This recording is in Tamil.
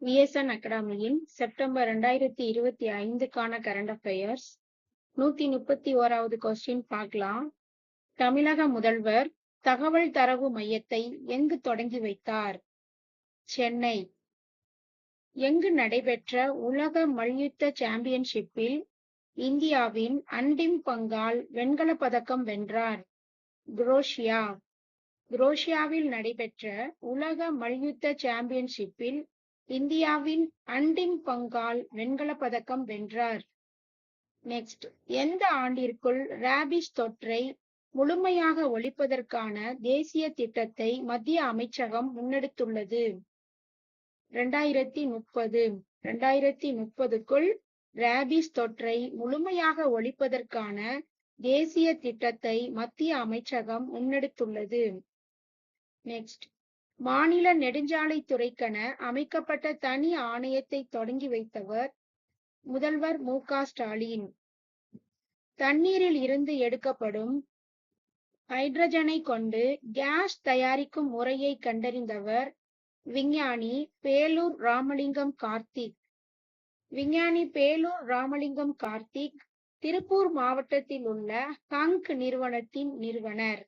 விஎஸ்என் அகாடமியின் செப்டம்பர் 2025க்கான கரண்ட் அஃபேர்ஸ் 131வது கொஸ்டின் பார்க்கலாம். தமிழக முதல்வர் தகவல் தரவு மையத்தை எங்கு தொடங்கி வைத்தார்? சென்னை. எங்கு நடைபெற்ற உலக மல்யுத்த சாம்பியன்ஷிப்பில் இந்தியாவின் அன்டிம் பங்கால் வெண்கலப் பதக்கம் வென்றார்? குரோஷியா. குரோஷியாவில் நடைபெற்ற உலக மல்யுத்த சாம்பியன்ஷிப்பில் இந்தியாவின் அன்டிம் பங்கால் வெண்கலப் பதக்கம் வென்றார். நெக்ஸ்ட், எந்த ஆண்டிற்குள் ராபிஸ் தொற்றை முழுமையாக ஒழிப்பதற்கான தேசிய திட்டத்தை மத்திய அமைச்சகம் முன்னெடுத்துள்ளது? 2030. 2030க்குள் ராபிஸ் தொற்றை முழுமையாக ஒழிப்பதற்கான தேசிய திட்டத்தை மத்திய அமைச்சகம் முன்னெடுத்துள்ளது. நெக்ஸ்ட், மாநில நெடுஞ்சாலைத்துறைக்கென அமைக்கப்பட்ட தனி ஆணையத்தை தொடங்கி வைத்தவர் முதல்வர் மு.க. ஸ்டாலின். தண்ணீரில் இருந்து எடுக்கப்படும் ஹைட்ரஜனை கொண்டு கேஸ் தயாரிக்கும் முறையை கண்டறிந்தவர் விஞ்ஞானி பேலூர் ராமலிங்கம் கார்த்திக். விஞ்ஞானி பேலூர் ராமலிங்கம் கார்த்திக் திருப்பூர் மாவட்டத்தில் உள்ள ஹங்க் நிறுவனத்தின் நிறுவனர்.